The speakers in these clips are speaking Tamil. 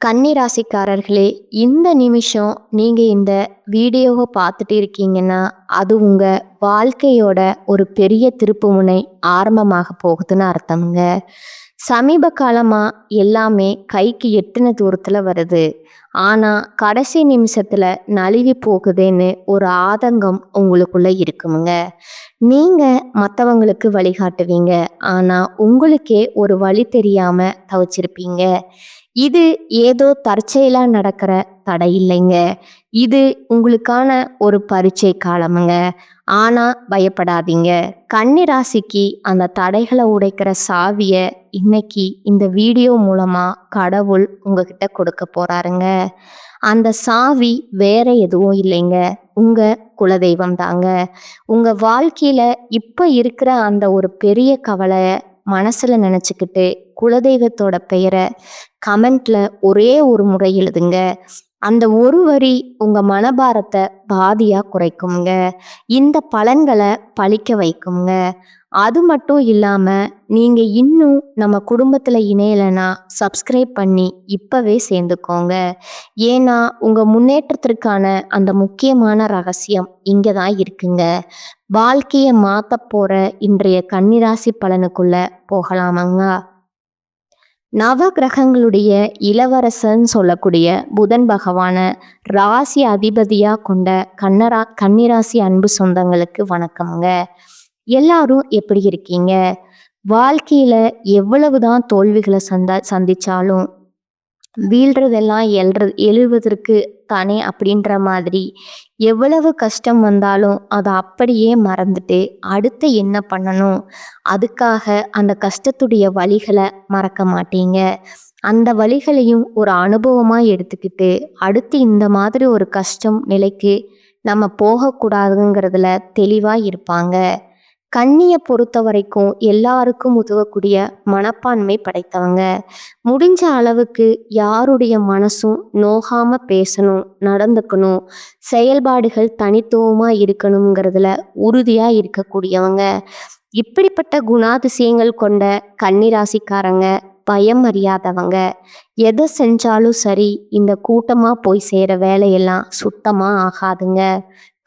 கன்னி ராசிக்காரர்களே, இந்த நிமிஷம் நீங்க இந்த வீடியோவை பார்த்துட்டு இருக்கீங்கன்னா, அது உங்க வாழ்க்கையோட ஒரு பெரிய திருப்புமுனை ஆரம்பமாக போகுதுன்னு அர்த்தம்ங்க. சமீப காலமா எல்லாமே கைக்கு எட்டுன தூரத்துல வருது. ஆனா, கடைசி நிமிஷத்துல நழுவி போகுதேன்னு ஒரு ஆதங்கம் உங்களுக்குள்ள இருக்குமுங்க. நீங்க மத்தவங்களுக்கு வழிகாட்டுவீங்க. ஆனா, உங்களுக்கே ஒரு வழி தெரியாம தவிச்சிருப்பீங்க. இது ஏதோ தற்செயலா நடக்கிற தடை இல்லைங்க. இது உங்களுக்கான ஒரு பரீட்சை காலமுங்க. ஆனா பயப்படாதீங்க. கன்னி ராசிக்கு அந்த தடைகளை உடைக்கிற சாவிய இன்னைக்கு இந்த வீடியோ மூலமா கடவுள் உங்ககிட்ட கொடுக்க போறாருங்க. அந்த சாவி வேற எதுவும் இல்லைங்க. உங்க குலதெய்வம் தாங்க. உங்க வாழ்க்கையில இப்ப இருக்கிற அந்த ஒரு பெரிய கவலைய மனசுல நினைச்சுக்கிட்டு குலதெய்வத்தோட பெயரை கமெண்ட்ல ஒரே ஒரு முறை எழுதுங்க. அந்த ஒரு வரி உங்க மனபாரத்தை பாதியா குறைக்குங்க. இந்த பலன்களை பழிக்க வைக்குங்க. அது மட்டும் இல்லாம நீங்க இன்னும் நம்ம குடும்பத்துல இணையலைன்னா சப்ஸ்கிரைப் பண்ணி இப்பவே சேர்ந்துக்கோங்க. ஏன்னா உங்க முன்னேற்றத்திற்கான அந்த முக்கியமான ரகசியம் இங்கதான் இருக்குங்க. வாழ்க்கையை மாத்த போற இன்றைய கன்னிராசி பலனுக்குள்ள போகலாமாங்க. நவ கிரகங்களுடைய இளவரசன் சொல்லக்கூடிய புதன் பகவான ராசி அதிபதியா கொண்ட கன்னிராசி அன்பு சொந்தங்களுக்கு வணக்கம்ங்க. எல்லாரும் எப்படி இருக்கீங்க? வாழ்க்கையில எவ்வளவுதான் தோல்விகளை சந்திச்சாலும் வீழ்றதெல்லாம் எழுவதற்கு தானே அப்படின்ற மாதிரி எவ்வளவு கஷ்டம் வந்தாலும் அதை அப்படியே மறந்துட்டு அடுத்து என்ன பண்ணணும், அதுக்காக அந்த கஷ்டத்துடைய வலிகளை மறக்க மாட்டீங்க. அந்த வலிகளையும் ஒரு அனுபவமாக எடுத்துக்கிட்டு அடுத்து இந்த மாதிரி ஒரு கஷ்டம் நிலைக்கு நம்ம போகக்கூடாதுங்கிறதுல தெளிவாக இருப்பாங்க. கன்னியை பொறுத்த வரைக்கும் எல்லாருக்கும் உதவக்கூடிய மனப்பான்மை படைத்தவங்க. முடிஞ்ச அளவுக்கு யாருடைய மனசும் நோகாம பேசணும், நடந்துக்கணும், செயல்பாடுகள் தனித்துவமா இருக்கணுங்கிறதுல உறுதியா இருக்கக்கூடியவங்க. இப்படிப்பட்ட குணாதிசயங்கள் கொண்ட கன்னிராசிக்காரங்க பயம் அறியாதவங்க. எதை செஞ்சாலும் சரி, இந்த கூட்டமா போய் சேர வேலையெல்லாம் சுத்தமா ஆகாதுங்க.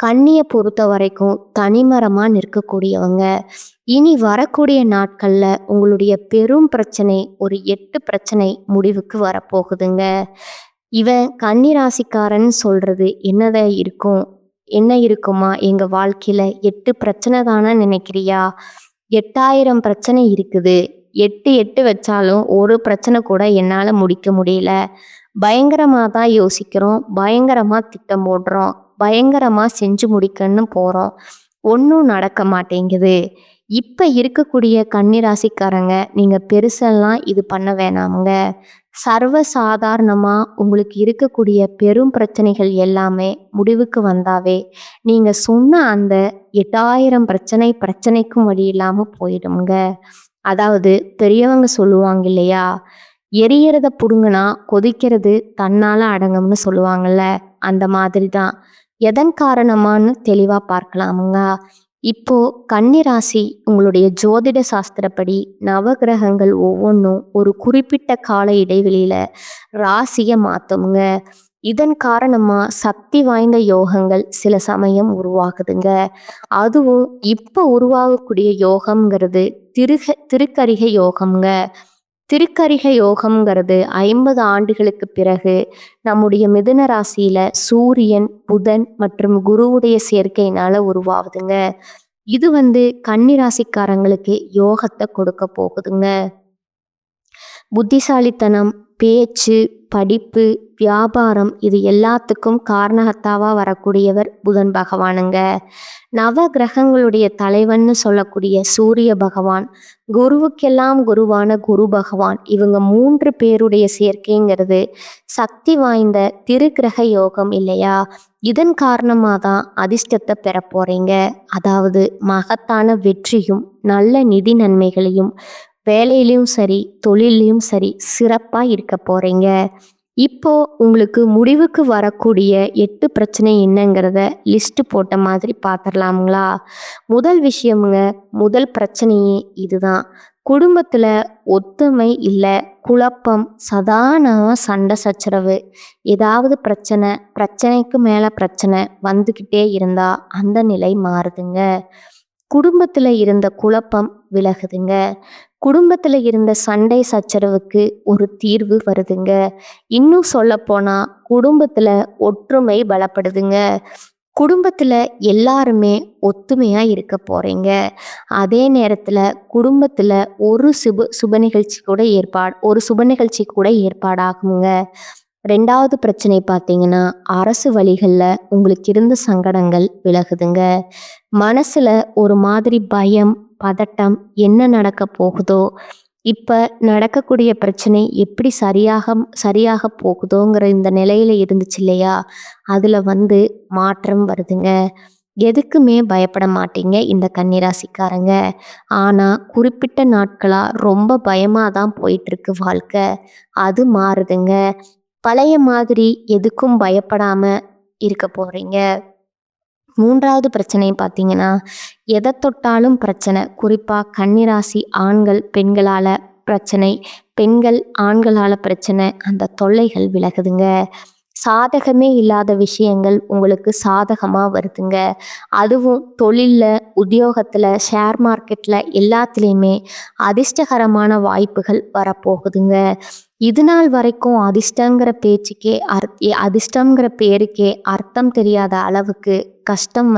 கன்னியை பொறுத்த வரைக்கும் தனிமரமா நிற்கக்கூடியவங்க. இனி வரக்கூடிய நாட்கள்ல உங்களுடைய பெரும் பிரச்சனை ஒரு 8 பிரச்சனை முடிவுக்கு வரப்போகுதுங்க. இவன் கன்னிராசிக்காரன் சொல்றது என்ன இருக்குமா எங்க வாழ்க்கையில 8 பிரச்சனை தானே நினைக்கிறியா? 8000 பிரச்சனை இருக்குது. 8 வச்சாலும் ஒரு பிரச்சனை கூட என்னால முடிக்க முடியல. பயங்கரமா தான் யோசிக்கிறோம், பயங்கரமா திட்டம் போடுறோம், பயங்கரமா செஞ்சு முடிக்கன்னு போறோம், ஒன்றும் நடக்க மாட்டேங்குது. இப்ப இருக்கக்கூடிய கன்னிராசிக்காரங்க நீங்க பெருசெல்லாம் இது பண்ண வேணாமுங்க. சர்வ சாதாரணமா உங்களுக்கு இருக்கக்கூடிய பெரும் பிரச்சனைகள் எல்லாமே முடிவுக்கு வந்தாவே நீங்க சொன்ன அந்த 8000 பிரச்சனைக்கும் வழி இல்லாம போயிடுங்க. அதாவது பெரியவங்க சொல்லுவாங்க இல்லையா, எரியறத புடுங்கினா கொதிக்கிறது தன்னால அடங்கும்னு சொல்லுவாங்கல்ல, அந்த மாதிரி தான். எதன் காரணமான்னு தெளிவா பார்க்கலாமுங்க. இப்போ கன்னிராசி உங்களுடைய ஜோதிட சாஸ்திரப்படி நவகிரகங்கள் ஒவ்வொன்றும் ஒரு குறிப்பிட்ட கால இடைவெளியில ராசியை மாத்துங்க. இதன் காரணமா சக்தி வாய்ந்த யோகங்கள் சில சமயம் உருவாகுதுங்க. அதுவும் இப்போ உருவாகக்கூடிய யோகம்ங்கிறது திருக்கரிகை யோகம்ங்க. திருக்கரிகை யோகம்ங்கிறது 50 ஆண்டுகளுக்கு பிறகு நம்முடைய மிதுன ராசியில சூரியன், புதன் மற்றும் குருவுடைய சேர்க்கையினால உருவாகுதுங்க. இது கன்னிராசிக்காரங்களுக்கு யோகத்தை கொடுக்க போகுதுங்க. புத்திசாலித்தனம், பேச்சு, படிப்பு, வியாபாரம் இது எல்லாத்துக்கும் காரணகர்த்தாவா வரக்கூடியவர் புதன் பகவானுங்க. நவ கிரகங்களுடைய தலைவன்னு சொல்லக்கூடிய சூரிய பகவான், குருவுக்கெல்லாம் குருவான குரு பகவான், இவங்க 3 பேருடைய சேர்க்கைங்கிறது சக்தி வாய்ந்த திருக்கிரக யோகம் இல்லையா? இதன் காரணமாக தான் அதிர்ஷ்டத்தை பெற போறீங்க. அதாவது மகத்தான வெற்றியும் நல்ல நிதி நன்மைகளையும் வேலையிலையும் சரி தொழிலையும் சரி சிறப்பாக இருக்க போறீங்க. இப்போ உங்களுக்கு முடிவுக்கு வரக்கூடிய 8 பிரச்சனை என்னங்கிறத லிஸ்ட் போட்ட மாதிரி பார்த்துடலாமுங்களா? முதல் பிரச்சனையே இதுதான். குடும்பத்துல ஒத்துமை இல்லை, குழப்பம், சண்டை சச்சரவு, ஏதாவது பிரச்சனைக்கு மேல பிரச்சனை வந்துக்கிட்டே இருந்தா அந்த நிலை மாறுதுங்க. குடும்பத்துல இருந்த குழப்பம் விலகுதுங்க. குடும்பத்துல இருந்த சண்டை சச்சரவுக்கு ஒரு தீர்வு வருதுங்க. இன்னும் சொல்லப்போனா குடும்பத்துல ஒற்றுமை பலப்படுதுங்க. குடும்பத்துல எல்லாருமே ஒத்துமையா இருக்க போறீங்க. அதே நேரத்துல குடும்பத்துல ஒரு சுப நிகழ்ச்சி கூட ஏற்பாடாகுங்க. 2வது பிரச்சனை பார்த்தீங்கன்னா, அரசு வழிகள்ல உங்களுக்கு இருந்த சங்கடங்கள் விலகுதுங்க. மனசுல ஒரு மாதிரி பயம், பதட்டம், என்ன நடக்க போகுதோ, இப்ப நடக்கக்கூடிய பிரச்சனை எப்படி சரியாக போகுதோங்கிற இந்த நிலையில இருந்துச்சு இல்லையா? அதுல மாற்றம் வருதுங்க. எதுக்குமே பயப்பட மாட்டீங்க இந்த கன்னிராசிக்காரங்க. ஆனா குறிப்பிட்ட நாட்களா ரொம்ப பயமா தான் போயிட்டு இருக்கு வாழ்க்கை. அது மாறுதுங்க. பழைய மாதிரி எதுக்கும் பயப்படாம இருக்க போறீங்க. 3வது பிரச்சனை பார்த்தீங்கன்னா, எதை தொட்டாலும் பிரச்சனை. குறிப்பா கன்னிராசி ஆண்கள் பெண்களால பிரச்சனை, பெண்கள் ஆண்களால பிரச்சனை, அந்த தொல்லைகள் விலகுதுங்க. சாதகமே இல்லாத விஷயங்கள் உங்களுக்கு சாதகமா வருதுங்க. அதுவும் தொழில்ல, உத்தியோகத்துல, ஷேர் மார்க்கெட்ல எல்லாத்துலேயுமே அதிர்ஷ்டகரமான வாய்ப்புகள் வரப்போகுதுங்க. இது நாள் வரைக்கும் அதிர்ஷ்டங்கிற பேருக்கே அர்த்தம் தெரியாத அளவுக்கு கஷ்டம்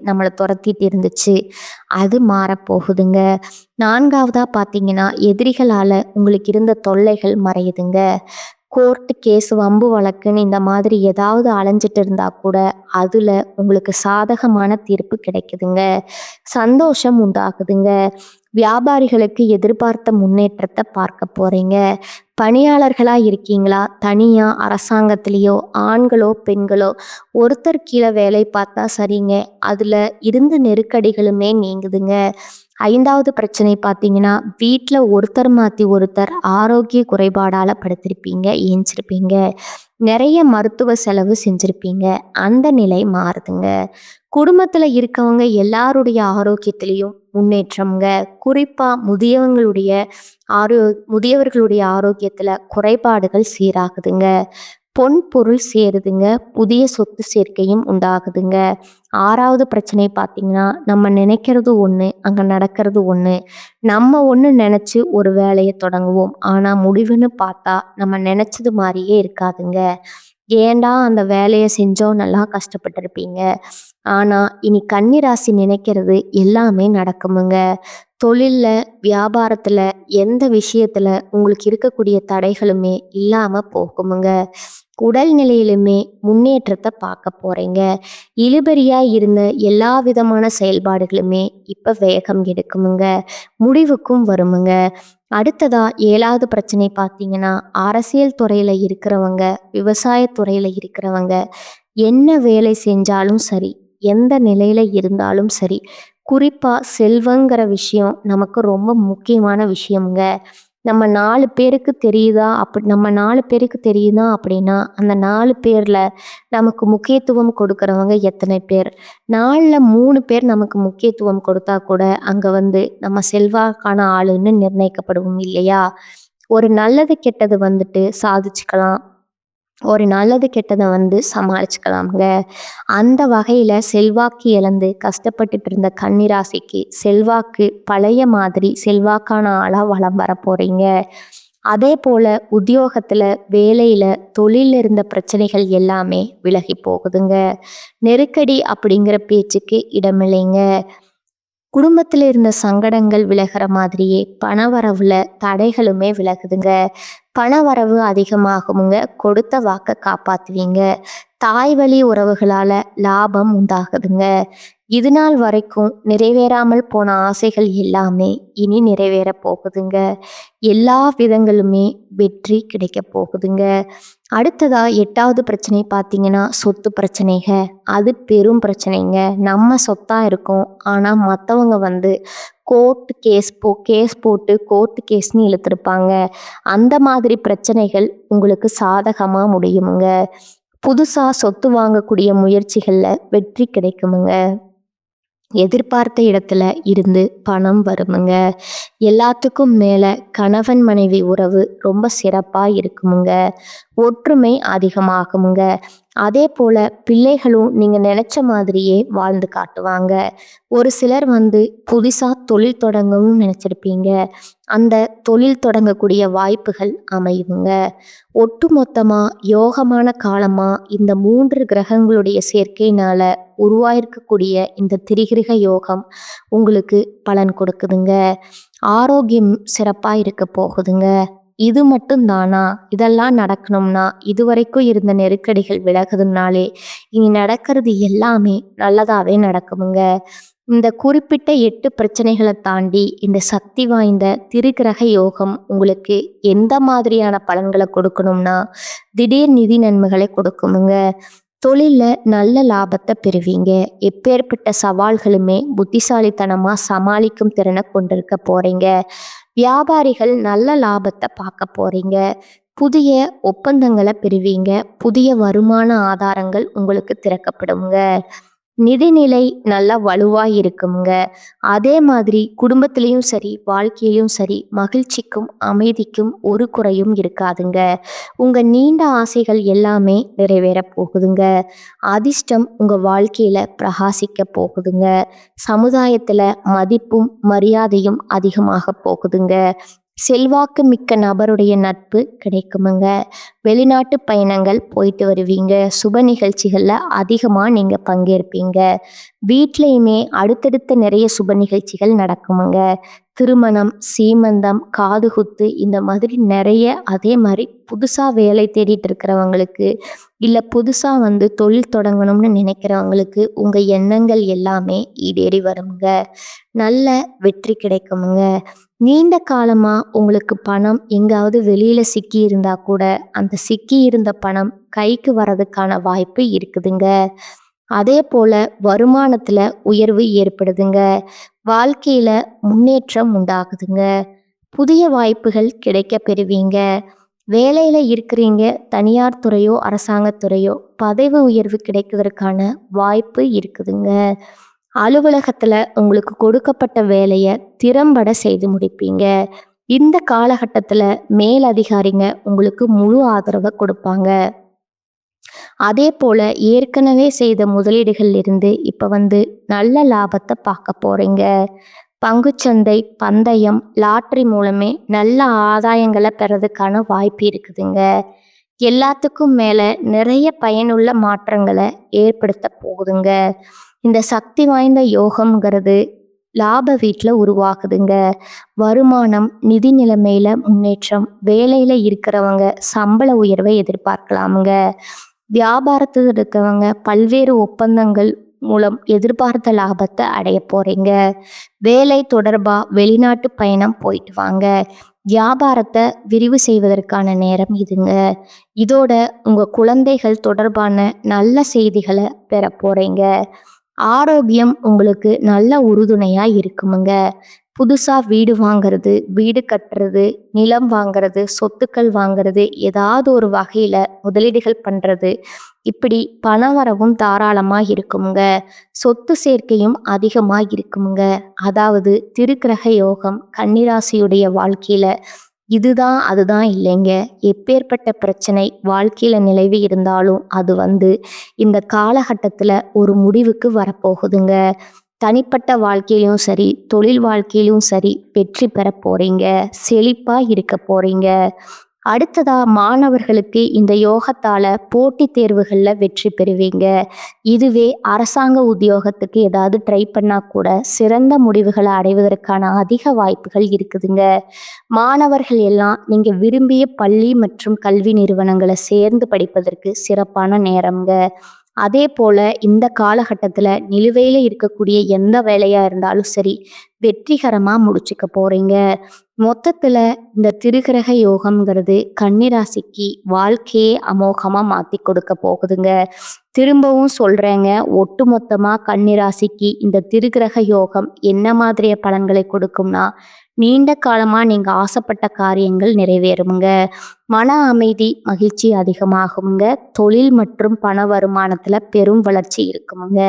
நம்மளை துரத்திட்டு இருந்துச்சு. அது மாறப்போகுதுங்க. 4வதா பார்த்தீங்கன்னா, எதிரிகளால் உங்களுக்கு இருந்த தொல்லைகள் மறையுதுங்க. கோர்ட்டு கேஸ், வம்பு வழக்குன்னு இந்த மாதிரி ஏதாவது அலைஞ்சிட்டு இருந்தா கூட அதில் உங்களுக்கு சாதகமான தீர்ப்பு கிடைக்குதுங்க. சந்தோஷம் உண்டாகுதுங்க. வியாபாரிகளுக்கு எதிர்பார்த்த முன்னேற்றத்தை பார்க்க போறீங்க. பணியாளர்களா இருக்கீங்களா, தனியா அரசாங்கத்திலேயோ, ஆண்களோ பெண்களோ ஒருத்தர் கீழே வேலை பார்த்தா சரிங்க. அதுல இருந்த நெருக்கடிகளுமே நீங்குதுங்க. 5வது பிரச்சனை பார்த்தீங்கன்னா, வீட்டில் ஒருத்தர் மாற்றி ஒருத்தர் ஆரோக்கிய குறைபாடால் படுத்திருப்பீங்க, ஏஞ்சிருப்பீங்க. நிறைய மருத்துவ செலவு செஞ்சுருப்பீங்க. அந்த நிலை மாறுதுங்க. குடும்பத்தில் இருக்கவங்க எல்லாருடைய ஆரோக்கியத்திலையும் முன்னேற்றம்ங்க. குறிப்பாக முதியவர்களுடைய ஆரோக்கியத்தில் குறைபாடுகள் சீராகுதுங்க. பொன் பொருள் சேருதுங்க. புதிய சொத்து சேர்க்கையும் உண்டாகுதுங்க. 6வது பிரச்சனை பார்த்தீங்கன்னா, நம்ம நினைக்கிறது ஒன்று, அங்கே நடக்கிறது ஒன்று. நம்ம ஒன்று நினச்சி ஒரு வேலையை தொடங்குவோம். ஆனால் முடிவுன்னு பார்த்தா நம்ம நினச்சது மாதிரியே இருக்காதுங்க. ஏன்டா அந்த வேலையை செஞ்சோம், நல்லா கஷ்டப்பட்டிருப்பீங்க. ஆனால் இனி கன்னிராசி நினைக்கிறது எல்லாமே நடக்குமுங்க. தொழில்ல, வியாபாரத்தில், எந்த விஷயத்தில் உங்களுக்கு இருக்கக்கூடிய தடைகளுமே இல்லாமல் போகுமுங்க. உடல் நிலையிலுமே முன்னேற்றத்தை பார்க்க போறீங்க. இழுபறியா இருந்த எல்லா விதமான செயல்பாடுகளுமே இப்ப வேகம் எடுக்குமுங்க. முடிவுக்கும் வருமுங்க. அடுத்ததா 7வது பிரச்சனை பார்த்தீங்கன்னா, அரசியல் துறையில இருக்கிறவங்க, விவசாயத்துறையில இருக்கிறவங்க, என்ன வேலை செஞ்சாலும் சரி, எந்த நிலையில இருந்தாலும் சரி, குறிப்பா செல்வங்கிற விஷயம் நமக்கு ரொம்ப முக்கியமான விஷயம்ங்க. நம்ம 4 பேருக்கு தெரியுதா அப்படின்னா, அந்த 4 பேர்ல நமக்கு முக்கியத்துவம் கொடுக்கறவங்க எத்தனை பேர்? 4ல 3 பேர் நமக்கு முக்கியத்துவம் கொடுத்தா கூட, அங்க நம்ம செல்வாக்கான ஆளுன்னு நிர்ணயிக்கப்படுவோம் இல்லையா? ஒரு நல்லது கெட்டது சாதிச்சுக்கலாம். ஒரு நல்லது கெட்டதை சமாளிச்சுக்கலாம்ங்க. அந்த வகையில செல்வாக்கு இழந்து கஷ்டப்பட்டுட்டு இருந்த கன்னிராசிக்கு செல்வாக்கு பழைய மாதிரி செல்வாக்கான ஆளா வலம் வர போறீங்க. அதே போல உத்தியோகத்துல, வேலையில, தொழில இருந்த பிரச்சனைகள் எல்லாமே விலகி போகுதுங்க. நெருக்கடி அப்படிங்கிற பேச்சுக்கு இடமில்லைங்க. குடும்பத்தில் இருந்த சங்கடங்கள் விலகிற மாதிரியே பணவரவுல தடைகளுமே விலகுதுங்க. பணவரவு அதிகமாகுமுங்க. கொடுத்த வாக்கை காப்பாத்துவீங்க. தாய் வழி உறவுகளால லாபம் உண்டாகுதுங்க. இது நாள் வரைக்கும் நிறைவேறாமல் போன ஆசைகள் எல்லாமே இனி நிறைவேற போகுதுங்க. எல்லா விதங்களுமே வெற்றி கிடைக்க போகுதுங்க. அடுத்ததா 8வது பிரச்சனை பார்த்தீங்கன்னா, சொத்து பிரச்சனைங்க. அது பெரும் பிரச்சனைங்க. நம்ம சொத்தா இருக்கோம், ஆனால் மற்றவங்க கேஸ் போட்டு கோர்ட்டு கேஸ்ன்னு இழுத்துருப்பாங்க. அந்த மாதிரி பிரச்சனைகள் உங்களுக்கு சாதகமாக முடியுமுங்க. புதுசாக சொத்து வாங்கக்கூடிய முயற்சிகளில் வெற்றி கிடைக்குமுங்க. எதிர்பார்த்த இடத்துல இருந்து பணம் வருமுங்க. எல்லாத்துக்கும் மேல கணவன் மனைவி உறவு ரொம்ப சிறப்பா இருக்குமுங்க. ஒற்றுமை அதிகமாகுமுங்க. அதே போல பிள்ளைகளும் நீங்க நினைச்ச மாதிரியே வாழ்ந்து காட்டுவாங்க. ஒரு சிலர் புதுசா தொழில் தொடங்கணும்னு நினைச்சிருப்பீங்க. அந்த தொழில் தொடங்கக்கூடிய வாய்ப்புகள் அமையுங்க. ஒட்டுமொத்தமா யோகமான காலமா இந்த 3 கிரகங்களுடைய சேர்க்கையினால உருவாயிருக்கக்கூடிய இந்த திரிகிரக யோகம் உங்களுக்கு பலன் கொடுக்குதுங்க. ஆரோக்கியம் சிறப்பா இருக்க போகுதுங்க. இது மட்டும் தானா? இதெல்லாம் நடக்கணும்னா இதுவரைக்கும் இருந்த நெருக்கடிகள் விலகுதுனாலே இனி நடக்கிறது எல்லாமே நல்லதாவே நடக்குமுங்க. இந்த குறிப்பிட்ட 8 பிரச்சனைகளை தாண்டி இந்த சக்தி வாய்ந்த திரிகிரக யோகம் உங்களுக்கு எந்த மாதிரியான பலன்களை கொடுக்கணும்னா திடீர் நிதி நன்மைகளை கொடுக்குமுங்க. தொழில்ல நல்ல லாபத்தை பெறுவீங்க. எப்பேற்பட்ட சவால்களுமே புத்திசாலித்தனமா சமாளிக்கும் திறனை கொண்டிருக்க போறீங்க. வியாபாரிகள் நல்ல லாபத்தை பார்க்க போறீங்க. புதிய ஒப்பந்தங்களை பெறுவீங்க. புதிய வருமான ஆதாரங்கள் உங்களுக்கு திறக்கப்படுங்க. நிதிநிலை நல்லா வலுவா இருக்குங்க. அதே மாதிரி குடும்பத்திலையும் சரி, வாழ்க்கையிலும் சரி, மகிழ்ச்சிக்கும் அமைதிக்கும் ஒரு குறையும் இருக்காதுங்க. உங்க நீண்ட ஆசைகள் எல்லாமே நிறைவேற போகுதுங்க. அதிர்ஷ்டம் உங்க வாழ்க்கையில பிரகாசிக்க போகுதுங்க. சமுதாயத்துல மதிப்பும் மரியாதையும் அதிகமாக போகுதுங்க. செல்வாக்கு மிக்க நபருடைய நட்பு கிடைக்குமுங்க. வெளிநாட்டு பயணங்கள் போயிட்டு வருவீங்க. சுப நிகழ்ச்சிகளில் அதிகமாக நீங்கள் பங்கேற்பீங்க. வீட்லேயுமே அடுத்தடுத்த நிறைய சுப நிகழ்ச்சிகள் நடக்குமுங்க. திருமணம், சீமந்தம், காதுகுத்து இந்த மாதிரி நிறைய. அதே மாதிரி புதுசாக வேலை தேடிட்டு இருக்கிறவங்களுக்கு இல்லை புதுசாக தொழில் தொடங்கணும்னு நினைக்கிறவங்களுக்கு உங்கள் எண்ணங்கள் எல்லாமே ஈடேறி வருங்க. நல்ல வெற்றி கிடைக்குமுங்க. நீண்ட காலமா உங்களுக்கு பணம் எங்காவது வெளியில சிக்கி இருந்தா கூட அந்த சிக்கி இருந்த பணம் கைக்கு வர்றதுக்கான வாய்ப்பு இருக்குதுங்க. அதே போல வருமானத்துல உயர்வு ஏற்படுதுங்க. வாழ்க்கையில முன்னேற்றம் உண்டாகுதுங்க. புதிய வாய்ப்புகள் கிடைக்க பெறுவீங்க. வேலையில இருக்கிறீங்க, தனியார் துறையோ அரசாங்கத்துறையோ பதவி உயர்வு கிடைக்கிறதுக்கான வாய்ப்பு இருக்குதுங்க. அலுவலகத்துல உங்களுக்கு கொடுக்கப்பட்ட வேலையை திறம்பட செய்து முடிப்பீங்க. இந்த காலகட்டத்துல மேல் அதிகாரிங்க உங்களுக்கு முழு ஆதரவை கொடுப்பாங்க. அதே போல ஏற்கனவே செய்த முதலீடுகள்ல இருந்து இப்ப நல்ல லாபத்தை பார்க்க போறீங்க. பங்குச்சந்தை, பந்தயம், லாட்டரி மூலமே நல்ல ஆதாயங்களை பெறதுக்கான வாய்ப்பு இருக்குதுங்க. எல்லாத்துக்கும் மேல நிறைய பயனுள்ள மாற்றங்களை ஏற்படுத்த போகுதுங்க. இந்த சக்தி வாய்ந்த யோகம்ங்கிறது லாப வீட்டில் உருவாகுதுங்க. வருமானம், நிதி நிலைமையில முன்னேற்றம், வேலையில இருக்கிறவங்க சம்பள உயர்வை எதிர்பார்க்கலாமுங்க. வியாபாரத்தில் இருக்கவங்க பல்வேறு ஒப்பந்தங்கள் மூலம் எதிர்பார்த்த லாபத்தை அடைய போறீங்க. வேலை தொடர்பா வெளிநாட்டு பயணம் போயிட்டு வாங்க. வியாபாரத்தை விரிவு செய்வதற்கான நேரம் இதுங்க. இதோட உங்க குழந்தைகள் தொடர்பான நல்ல செய்திகளை பெற போறீங்க. ஆரோக்கியம் உங்களுக்கு நல்ல உறுதுணையா இருக்குமுங்க. புதுசா வீடு வாங்குறது, வீடு கட்டுறது, நிலம் வாங்குறது, சொத்துக்கள் வாங்குறது, ஏதாவது ஒரு வகையில முதலீடுகள் பண்றது, இப்படி பணவரவும் தாராளமா இருக்குமுங்க. சொத்து சேர்க்கையும் அதிகமா இருக்குமுங்க. அதாவது திருக்கிரக யோகம் கன்னிராசியுடைய வாழ்க்கையில இதுதான் அதுதான் இல்லைங்க. எப்பேற்பட்ட பிரச்சனை வாழ்க்கையில நிலவி இருந்தாலும் அது இந்த காலகட்டத்துல ஒரு முடிவுக்கு வரப்போகுதுங்க. தனிப்பட்ட வாழ்க்கையிலும் சரி, தொழில் வாழ்க்கையிலும் சரி வெற்றி பெற போறீங்க. செழிப்பா இருக்க போறீங்க. அடுத்ததா மாணவர்களுக்கு இந்த யோகத்தால போட்டித் தேர்வுகள்ல வெற்றி பெறுவீங்க. இதுவே அரசாங்க உத்தியோகத்துக்கு ஏதாவது ட்ரை பண்ணா கூட சிறந்த முடிவுகளை அடைவதற்கான அதிக வாய்ப்புகள் இருக்குதுங்க. மாணவர்கள் எல்லாம் நீங்க விரும்பிய பள்ளி மற்றும் கல்வி நிறுவனங்களை சேர்ந்து படிப்பதற்கு சிறப்பான நேரம்ங்க. அதே போல இந்த காலகட்டத்துல நிலுவையில இருக்கக்கூடிய எந்த வேலையா இருந்தாலும் சரி வெற்றிகரமா முடிச்சுக்க போறீங்க. மொத்தத்துல இந்த திருக்கிரக யோகம்ங்கிறது கன்னிராசிக்கு வாழ்க்கையே அமோகமா மாத்தி கொடுக்க போகுதுங்க. திரும்பவும் சொல்றேங்க, ஒட்டுமொத்தமா கன்னிராசிக்கு இந்த திருக்கிரக யோகம் என்ன மாதிரிய பலன்களை கொடுக்கும்னா நீண்ட காலமாக நீங்கள் ஆசைப்பட்ட காரியங்கள் நிறைவேறுமுங்க. மன அமைதி மகிழ்ச்சி அதிகமாகுங்க. தொழில் மற்றும் பண வருமானத்தில் பெரும் வளர்ச்சி இருக்குமுங்க.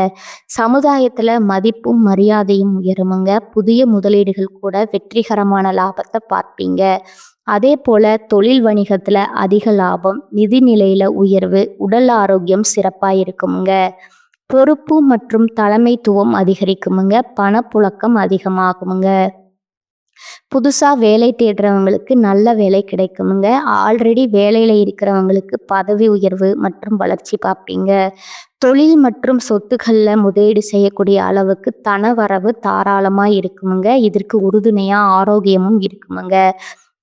சமுதாயத்தில் மதிப்பும் மரியாதையும் உயருமுங்க. புதிய முதலீடுகள் கூட வெற்றிகரமான லாபத்தை பார்ப்பீங்க. அதே போல் தொழில் வணிகத்தில் அதிக லாபம், நிதி நிலையில் உயர்வு, உடல் ஆரோக்கியம் சிறப்பாக இருக்குமுங்க. பொறுப்பு மற்றும் தலைமைத்துவம் அதிகரிக்குமுங்க. பணப்புழக்கம் அதிகமாகுமுங்க. புதுசாக வேலை தேடுறவங்களுக்கு நல்ல வேலை கிடைக்குமுங்க. ஆல்ரெடி வேலையில் இருக்கிறவங்களுக்கு பதவி உயர்வு மற்றும் வளர்ச்சி பார்ப்பீங்க. தொழில் மற்றும் சொத்துக்களில் முதலீடு செய்யக்கூடிய அளவுக்கு தன வரவு தாராளமாக இருக்குமுங்க. இதற்கு உறுதுணையாக ஆரோக்கியமும் இருக்குமுங்க.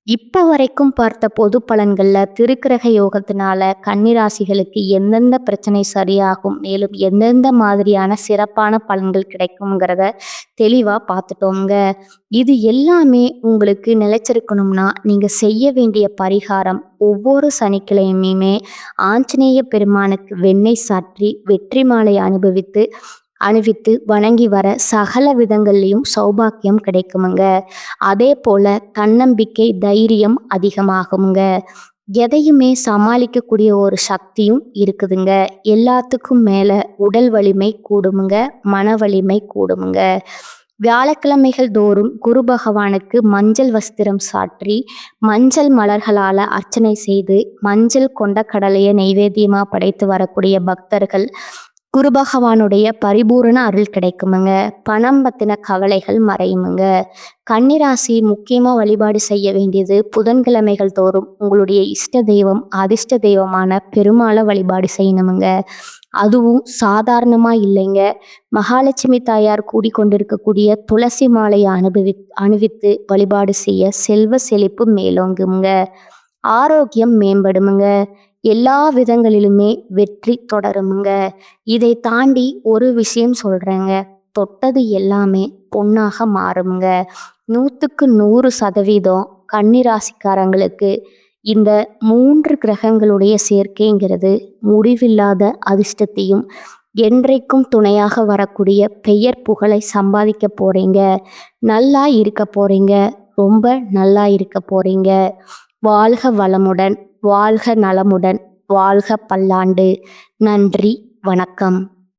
இப்போ வரைக்கும் பார்த்த பொது பலன்களில் திருக்கிரக யோகத்தினால கன்னிராசிகளுக்கு எந்தெந்த பிரச்சனை சரியாகும், மேலும் எந்தெந்த மாதிரியான சிறப்பான பலன்கள் கிடைக்குங்கிறத தெளிவாக பார்த்துட்டோங்க. இது எல்லாமே உங்களுக்கு நிலைச்சிருக்கணும்னா நீங்கள் செய்ய வேண்டிய பரிகாரம், ஒவ்வொரு சனிக்கிழமையுமே ஆஞ்சநேய பெருமானுக்கு வெண்ணெய் சாற்றி வெற்றி மாலை அணிவித்து வணங்கி வர சகல விதங்கள்லையும் சௌபாக்கியம் கிடைக்குமுங்க. அதே போல் தன்னம்பிக்கை தைரியம் அதிகமாகுங்க. எதையுமே சமாளிக்கக்கூடிய ஒரு சக்தியும் இருக்குதுங்க. எல்லாத்துக்கும் மேலே உடல் வலிமை கூடுமுங்க, மன வலிமை கூடுமுங்க. வியாழக்கிழமைகள் தோறும் குரு பகவானுக்கு மஞ்சள் வஸ்திரம் சாற்றி மஞ்சள் மலர்களால் அர்ச்சனை செய்து மஞ்சள் கொண்ட கடலையை நைவேத்தியமாக படைத்து வரக்கூடிய பக்தர்கள் குரு பகவானுடைய பரிபூரண அருள் கிடைக்குமுங்க. பணம் பற்றின கவலைகள் மறையுமுங்க. கன்னிராசி முக்கியமாக வழிபாடு செய்ய வேண்டியது புதன்கிழமைகள் தோறும் உங்களுடைய இஷ்ட தெய்வம், அதிர்ஷ்ட தெய்வமான பெருமாளை வழிபாடு செய்யணுமுங்க. அதுவும் சாதாரணமாக இல்லைங்க. மகாலட்சுமி தாயார் கூடிக்கொண்டிருக்கக்கூடிய துளசி மாலையை அணிவித்து வழிபாடு செய்ய செல்வ செழிப்பு மேலோங்குமுங்க. ஆரோக்கியம் மேம்படுமுங்க. எல்லா விதங்களிலுமே வெற்றி தொடருமுங்க. இதை தாண்டி ஒரு விஷயம் சொல்கிறேங்க, தொட்டது எல்லாமே பொன்னாக மாறுமுங்க. 100க்கு 100% கன்னிராசிக்காரங்களுக்கு இந்த 3 கிரகங்களுடைய சேர்க்கைங்கிறது முடிவில்லாத அதிர்ஷ்டத்தையும் என்றைக்கும் துணையாக வரக்கூடிய பெயர் புகழை சம்பாதிக்க போகிறீங்க. நல்லா இருக்க போகிறீங்க. ரொம்ப நல்லா இருக்க போகிறீங்க. வாழ்க வளமுடன், வாழ்க நலமுடன், வாழ்க பல்லாண்டு. நன்றி, வணக்கம்.